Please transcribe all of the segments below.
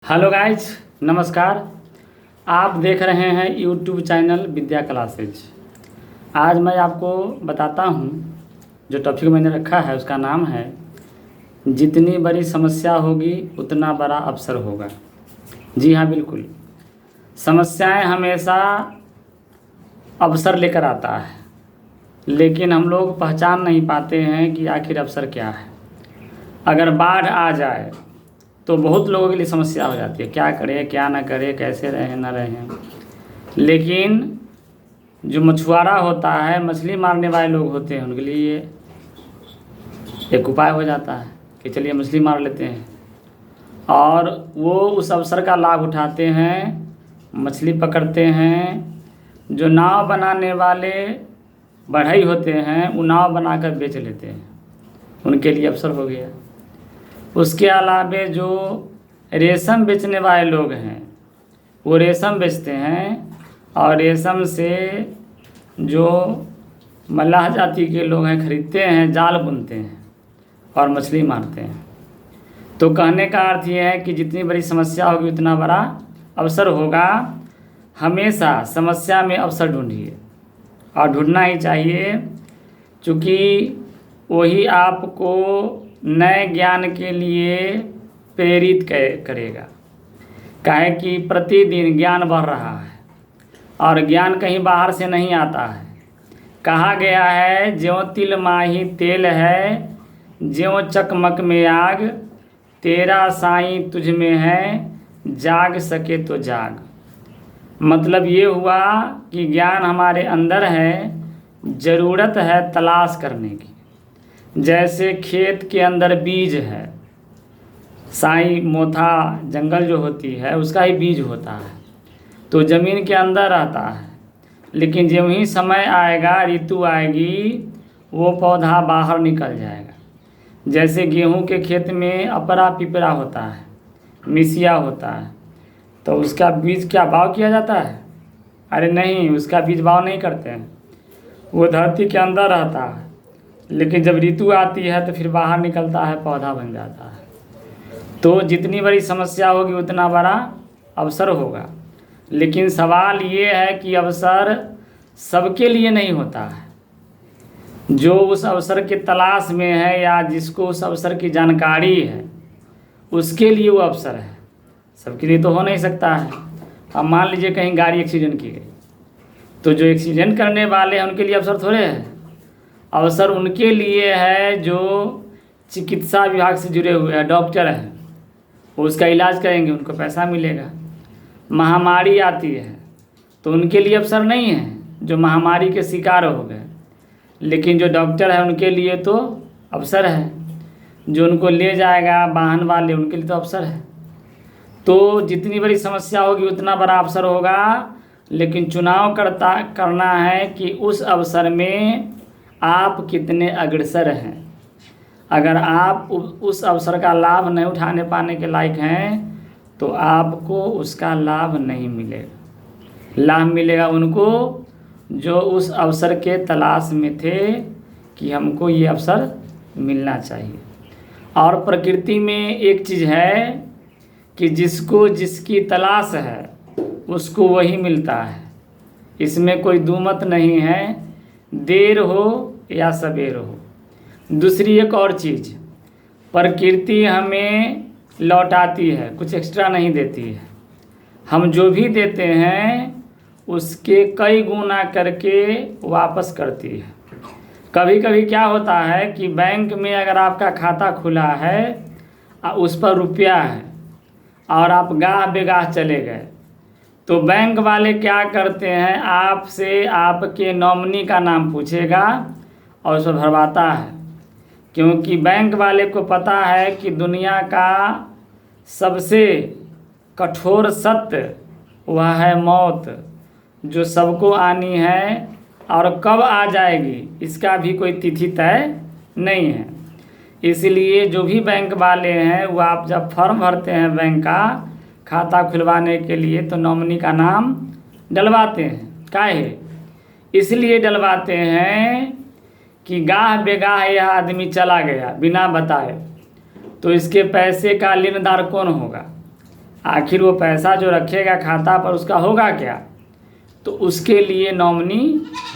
Hello guys, नमस्कार। आप देख रहे हैं यूट्यूब चैनल विद्या क्लासेज। आज मैं आपको बताता हूँ, जो टॉपिक मैंने रखा है उसका नाम है जितनी बड़ी समस्या होगी उतना बड़ा अवसर होगा। जी हाँ, बिल्कुल। समस्याएं हमेशा अवसर लेकर आता है, लेकिन हम लोग पहचान नहीं पाते हैं कि आखिर अवसर क्या है। अगर बाढ़ आ जाए तो बहुत लोगों के लिए समस्या हो जाती है, क्या करें क्या ना करें, कैसे रहें ना रहें। लेकिन जो मछुआरा होता है, मछली मारने वाले लोग होते हैं, उनके लिए एक उपाय हो जाता है कि चलिए मछली मार लेते हैं, और वो उस अवसर का लाभ उठाते हैं, मछली पकड़ते हैं। जो नाव बनाने वाले बढ़ई होते हैं वो नाव बनाकर बेच लेते हैं, उनके लिए अवसर हो गया। उसके अलावा जो रेशम बेचने वाले लोग हैं वो रेशम बेचते हैं, और रेशम से जो मल्लाह जाति के लोग हैं खरीदते हैं, जाल बुनते हैं और मछली मारते हैं। तो कहने का अर्थ ये है कि जितनी बड़ी समस्या होगी उतना बड़ा अवसर होगा। हमेशा समस्या में अवसर ढूंढिए, और ढूंढना ही चाहिए, क्योंकि वही आपको नए ज्ञान के लिए प्रेरित करेगा। काहे कि प्रतिदिन ज्ञान बढ़ रहा है, और ज्ञान कहीं बाहर से नहीं आता है। कहा गया है, ज्यों तिल माही तेल है, ज्यों चकमक में आग, तेरा साईं तुझ में है, जाग सके तो जाग। मतलब ये हुआ कि ज्ञान हमारे अंदर है, ज़रूरत है तलाश करने की। जैसे खेत के अंदर बीज है, साई मोथा जंगल जो होती है उसका ही बीज होता है, तो ज़मीन के अंदर रहता है। लेकिन जब ही समय आएगा, ऋतु आएगी, वो पौधा बाहर निकल जाएगा। जैसे गेहूं के खेत में अपरा पिपरा होता है, मिसिया होता है, तो उसका बीज क्या बाव किया जाता है? अरे नहीं, उसका बीज बाव नहीं करते हैं, वो धरती के अंदर रहता है। लेकिन जब ऋतु आती है तो फिर बाहर निकलता है, पौधा बन जाता है। तो जितनी बड़ी समस्या होगी उतना बड़ा अवसर होगा। लेकिन सवाल ये है कि अवसर सबके लिए नहीं होता है। जो उस अवसर के तलाश में है या जिसको उस अवसर की जानकारी है, उसके लिए वो अवसर है। सबके लिए तो हो नहीं सकता है। अब मान लीजिए कहीं गाड़ी एक्सीडेंट की गई, तो जो एक्सीडेंट करने वाले हैं उनके लिए अवसर थोड़े है। अवसर उनके लिए है जो चिकित्सा विभाग से जुड़े हुए हैं, डॉक्टर हैं, वो उसका इलाज करेंगे, उनको पैसा मिलेगा। महामारी आती है तो उनके लिए अवसर नहीं है, जो महामारी के शिकार हो गए। लेकिन जो डॉक्टर है उनके लिए तो अवसर है। जो उनको ले जाएगा वाहन वाले, उनके लिए तो अवसर है। तो जितनी बड़ी समस्या होगी उतना बड़ा अवसर होगा। लेकिन चुनाव करना है कि उस अवसर में आप कितने अग्रसर हैं। अगर आप उस अवसर का लाभ नहीं उठाने पाने के लायक हैं तो आपको उसका लाभ नहीं मिलेगा। लाभ मिलेगा उनको जो उस अवसर के तलाश में थे कि हमको ये अवसर मिलना चाहिए। और प्रकृति में एक चीज़ है कि जिसको जिसकी तलाश है उसको वही मिलता है। इसमें कोई दूमत नहीं है, देर हो या सवेर हो। दूसरी एक और चीज़, प्रकृति हमें लौटाती है, कुछ एक्स्ट्रा नहीं देती है। हम जो भी देते हैं उसके कई गुना करके वापस करती है। कभी कभी क्या होता है कि बैंक में अगर आपका खाता खुला है, उस पर रुपया है, और आप गाह बेगाह चले गए, तो बैंक वाले क्या करते हैं, आपसे आपके नॉमिनी का नाम पूछेगा और उसको भरवाता है। क्योंकि बैंक वाले को पता है कि दुनिया का सबसे कठोर सत्य वह है मौत, जो सबको आनी है, और कब आ जाएगी इसका भी कोई तिथि तय नहीं है। इसलिए जो भी बैंक वाले हैं वो आप जब फॉर्म भरते हैं बैंक का खाता खुलवाने के लिए, तो नॉमिनी का नाम डलवाते हैं। काहे? इसलिए डलवाते हैं कि गाह बेगाह यह आदमी चला गया बिना बताए, तो इसके पैसे का लेनदार कौन होगा? आखिर वो पैसा जो रखेगा खाता पर उसका होगा क्या। तो उसके लिए नॉमिनी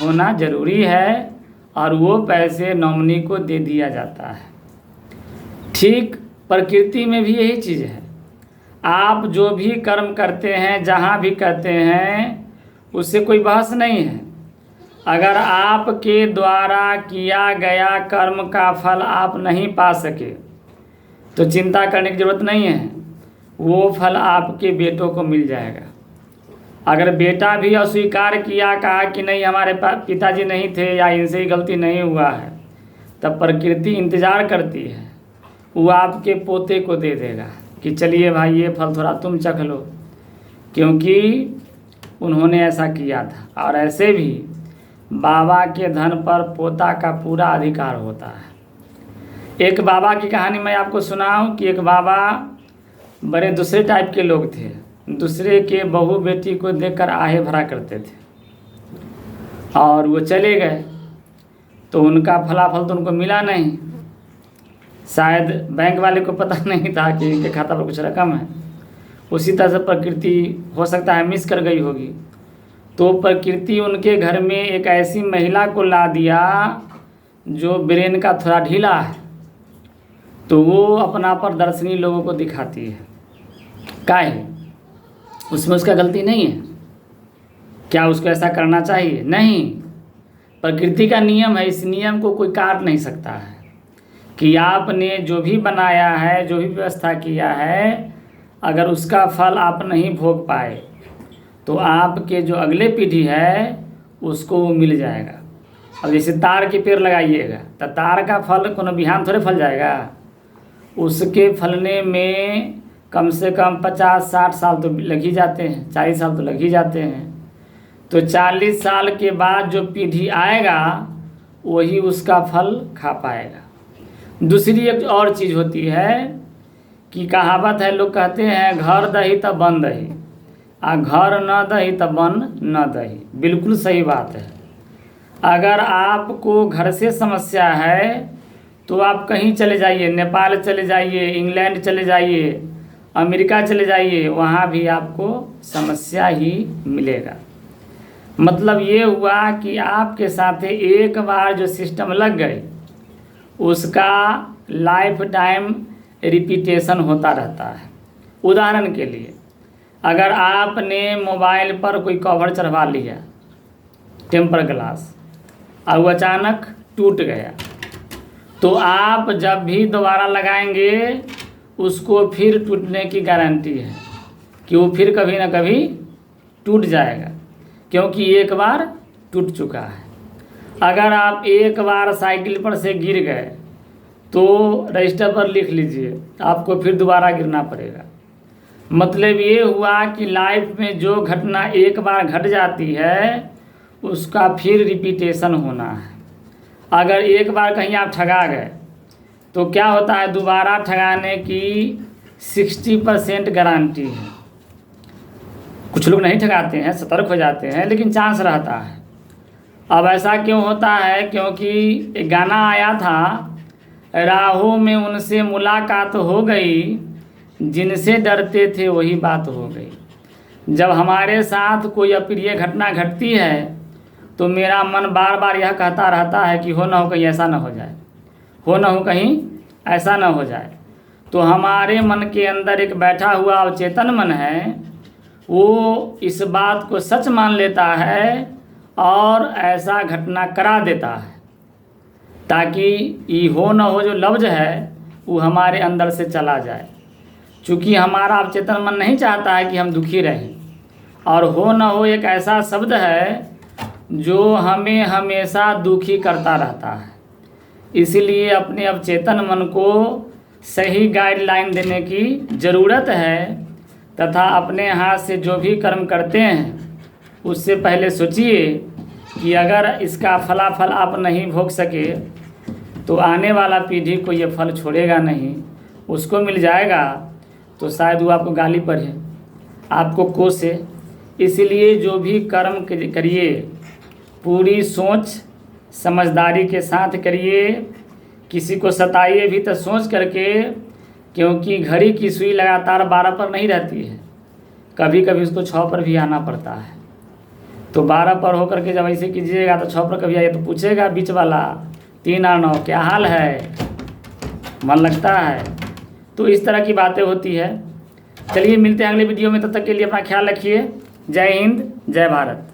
होना ज़रूरी है और वो पैसे नॉमिनी को दे दिया जाता है। ठीक प्रकृति में भी यही चीज़ है। आप जो भी कर्म करते हैं, जहाँ भी करते हैं, उससे कोई बहस नहीं है। अगर आपके द्वारा किया गया कर्म का फल आप नहीं पा सके तो चिंता करने की ज़रूरत नहीं है, वो फल आपके बेटों को मिल जाएगा। अगर बेटा भी अस्वीकार किया, कहा कि नहीं हमारे पिताजी नहीं थे या इनसे ही गलती नहीं हुआ है, तब प्रकृति इंतज़ार करती है, वो आपके पोते को दे देगा कि चलिए भाई ये फल थोड़ा तुम चख लो, क्योंकि उन्होंने ऐसा किया था। और ऐसे भी बाबा के धन पर पोता का पूरा अधिकार होता है। एक बाबा की कहानी मैं आपको सुनाऊं कि एक बाबा बड़े दूसरे टाइप के लोग थे, दूसरे के बहू बेटी को देखकर आहे भरा करते थे और वो चले गए तो उनका फलाफल तो उनको मिला नहीं। शायद बैंक वाले को पता नहीं था कि इनके खाता पर कुछ रकम है। उसी तरह से प्रकृति हो सकता है मिस कर गई होगी, तो प्रकृति उनके घर में एक ऐसी महिला को ला दिया जो ब्रेन का थोड़ा ढीला है, तो वो अपना प्रदर्शनी लोगों को दिखाती है। काहे? उसमें उसका गलती नहीं है। क्या उसको ऐसा करना चाहिए? नहीं। प्रकृति का नियम है, इस नियम को कोई काट नहीं सकता है कि आपने जो भी बनाया है, जो भी व्यवस्था किया है, अगर उसका फल आप नहीं भोग पाए तो आपके जो अगले पीढ़ी है उसको वो मिल जाएगा। अब जैसे तार के पेड़ लगाइएगा तो तार का फल कोनो बिहान थोड़े फल जाएगा, उसके फलने में कम से कम 50-60 साल तो लग ही जाते हैं, 40 साल तो लग ही जाते हैं। तो 40 साल के बाद जो पीढ़ी आएगा वही उसका फल खा पाएगा। दूसरी एक और चीज़ होती है कि कहावत है, लोग कहते हैं घर दही तब बन दही, आ घर न दही तब बन न दही। बिल्कुल सही बात है। अगर आपको घर से समस्या है तो आप कहीं चले जाइए, नेपाल चले जाइए, इंग्लैंड चले जाइए, अमेरिका चले जाइए, वहाँ भी आपको समस्या ही मिलेगा। मतलब ये हुआ कि आपके साथ एक बार जो सिस्टम लग गई उसका लाइफ टाइम रिपीटेशन होता रहता है। उदाहरण के लिए, अगर आपने मोबाइल पर कोई कवर चढ़वा लिया, टेम्पर ग्लास, और वो अचानक टूट गया, तो आप जब भी दोबारा लगाएंगे उसको फिर टूटने की गारंटी है कि वो फिर कभी ना कभी टूट जाएगा, क्योंकि एक बार टूट चुका है। अगर आप एक बार साइकिल पर से गिर गए तो रजिस्टर पर लिख लीजिए, आपको फिर दोबारा गिरना पड़ेगा। मतलब ये हुआ कि लाइफ में जो घटना एक बार घट जाती है उसका फिर रिपीटेशन होना है। अगर एक बार कहीं आप ठगा गए तो क्या होता है, दोबारा ठगाने की 60% गारंटी है। कुछ लोग नहीं ठगाते हैं, सतर्क हो जाते हैं, लेकिन चांस रहता है। अब ऐसा क्यों होता है? क्योंकि एक गाना आया था, राहों में उनसे मुलाकात हो गई, जिनसे डरते थे वही बात हो गई। जब हमारे साथ कोई अप्रिय घटना घटती है तो मेरा मन बार बार यह कहता रहता है कि हो ना हो कहीं ऐसा ना हो जाए, हो ना हो कहीं ऐसा ना हो जाए। तो हमारे मन के अंदर एक बैठा हुआ अवचेतन मन है, वो इस बात को सच मान लेता है और ऐसा घटना करा देता है, ताकि ये हो ना हो जो लफ्ज़ है वो हमारे अंदर से चला जाए। चूँकि हमारा अवचेतन मन नहीं चाहता है कि हम दुखी रहें, और हो ना हो एक ऐसा शब्द है जो हमें हमेशा दुखी करता रहता है। इसलिए अपने अवचेतन मन को सही गाइडलाइन देने की ज़रूरत है, तथा अपने हाथ से जो भी कर्म करते हैं उससे पहले सोचिए कि अगर इसका फलाफल आप नहीं भोग सके तो आने वाला पीढ़ी को ये फल छोड़ेगा नहीं, उसको मिल जाएगा तो शायद वो आपको गाली पढ़े, आपको कोसे। इसलिए जो भी कर्म करिए पूरी सोच समझदारी के साथ करिए। किसी को सताइए भी तो सोच करके क्योंकि घड़ी की सुई लगातार 12 पर नहीं रहती है, कभी कभी उसको 6 पर भी आना पड़ता है। तो 12 पर होकर के जब ऐसे कीजिएगा तो 6 पर कभी आइए तो पूछेगा बीच वाला 3 और 9 क्या हाल है, मन लगता है। तो इस तरह की बातें होती है। चलिए मिलते हैं अगले वीडियो में, तब तक के लिए अपना ख्याल रखिए। जय हिंद, जय भारत।